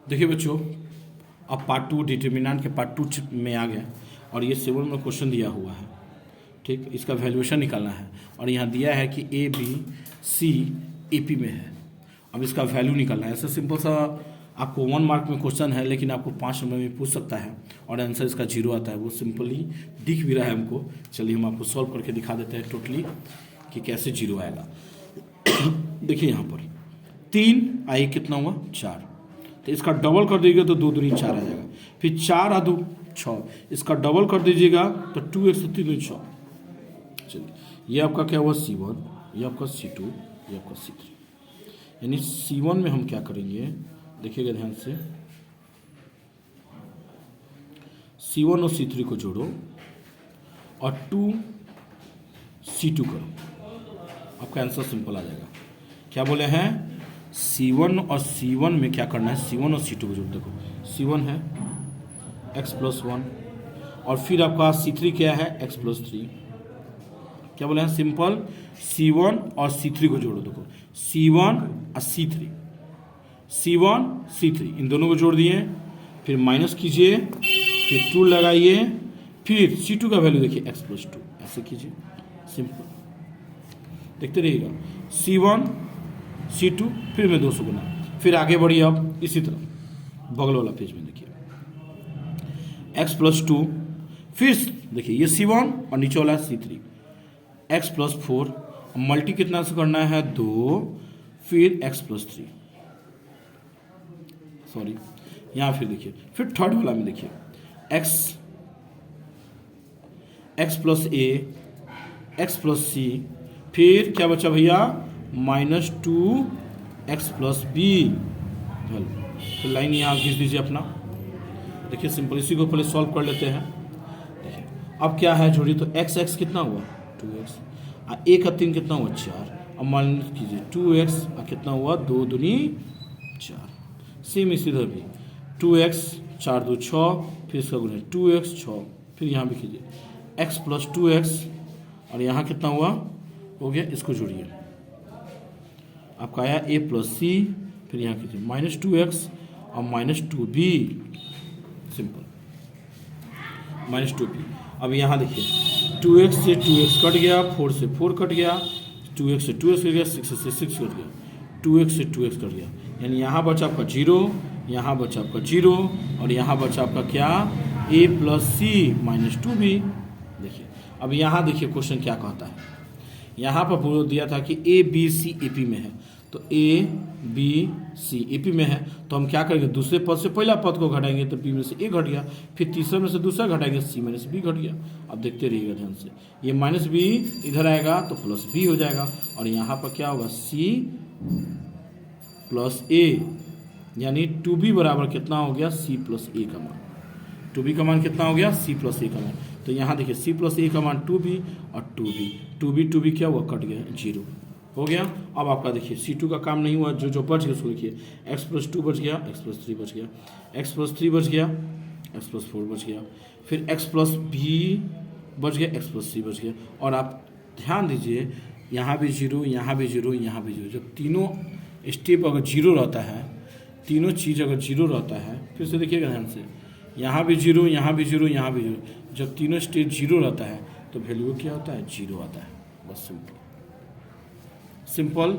देखिए बच्चों, अब पार्ट 2 डिटर्मिनेंट के पार्ट 2 में आ गए और ये 7 में क्वेश्चन दिया हुआ है। ठीक, इसका वैल्यूएशन निकालना है और यहाँ दिया है कि A B C A P में है। अब इसका वैल्यू निकालना है। ऐसा सिंपल सा आपको 1 मार्क में क्वेश्चन है, लेकिन आपको 5 नंबर में पूछ सकता है और आंसर इसका 0 आता है। वो सिंपली दिख भी रहा है हमको। चलिए हम आपको सॉल्व करके दिखा देते हैं टोटली कि कैसे 0 आएगा। देखिए यहाँ पर 3 आई कितना हुआ 4, तो इसका डबल कर दीजिएगा तो 2 दूनी 4 आ जाएगा। फिर 4 आ 2 6, इसका डबल कर दीजिएगा तो 2x 3 दूनी 6। चलिए ये आपका क्या हुआ C1, ये आपका C2, ये आपका C3। यानी C1 में हम क्या करेंगे, देखिएगा ध्यान से, C1 और C3 को जोड़ो और 2 C2 करो, आपका आंसर सिंपल आ जाएगा। क्या बोले हैं, C1 और C1 में क्या करना है, C1 और C2 को जोड़। देखो C1 है x+1 और फिर आपका C3 क्या है x+3। क्या बोले हैं, सिंपल C1 और C3 को जोड़ो। देखो C1 और C3, C1 C3 इन दोनों को जोड़ दिए, फिर माइनस कीजिए, फिर 2 लगाइए, फिर C2 का वैल्यू देखिए x+2, ऐसे कीजिए, सिंपल देखते रहिएगा। C1 C2 फिर में 200 गुना, फिर आगे बढ़िए। अब इसी तरह बगल वाला पेज में देखिए x+2, फिर देखिए ये C1 और नीचे वाला C3, x+4, मल्टी कितना से करना है 2, फिर x+3, सॉरी यहाँ फिर देखिए, फिर थर्ड वाला में देखिए x+a, x+c, फिर क्या बचा भैया -2x+b। फिर लाइन यहाँ खींच दीजिए अपना। देखिए सिंपल, इसी को पहले सॉल्व कर लेते हैं। देखिए अब क्या है जोड़िए, तो x कितना हुआ 2x, a का 3 कितना हुआ 4, अब मान कीजिए 2x कितना हुआ 2 दूनी 4। सेम इसी तरह भी 2x 4 2 6, फिर इसका गुना 2x 6, फिर यहाँ भी कीजिए x+2x और यहाँ कितना हुआ हो गया, इसको जोड़िए, आपका आया a+c, फिर यहाँ कीजिए -2x और -2b, सिंपल -2b। अब यहाँ देखिए 2x से 2x कट गया, 4 से 4 कट गया, 2x से 2x कट गया, 6 से 6 कट गया, 2x से 2x कट गया, यानी यहाँ बचा आपका 0, यहाँ बचा आपका 0 और यहाँ बचा आपका क्या a+c -2b। देखिए अब यहाँ देखिए क्वेश्चन क्या कहता है, यहाँ पर बोल दिया था कि a b c a p में है, तो a b c a p में है, तो हम क्या करेंगे, दूसरे पद से पहला पद को घटाएंगे तो b में से a घट गया, फिर तीसरे में से दूसरा घटाएंगे c में से b घट गया। अब देखते रहिएगा ध्यान से, ये -b इधर आएगा तो +b हो जाएगा और यहाँ पर क्या होगा c + a, यानी 2b बराबर कितना हो गया c + a का मान। 2b का मान कितना हो गया c + a का मान, तो यहाँ देखिए c + a का मान 2b और 2b क्या हुआ, कट गया 0 हो गया। अब आपका देखिए C2 का काम नहीं हुआ, जो बच गया उसको लिखिए, x+2 बच गया, x+3 बच गया, x+3 बच गया, x+4 बच गया, फिर x+b बच गया, x+c बच गया। और आप ध्यान दीजिए यहाँ भी 0, यहाँ भी 0, यहाँ भी 0, जब तीनों स्टेप अगर 0 रहता है, तीनों चीज़ अगर 0 रहता है, फिर से देखिएगा ध्यान से, यहाँ भी 0, यहाँ भी 0, यहाँ भी 0, जब तीनों स्टेज 0 रहता है तो वैल्यू क्या होता है 0 आता है। बस सिंपल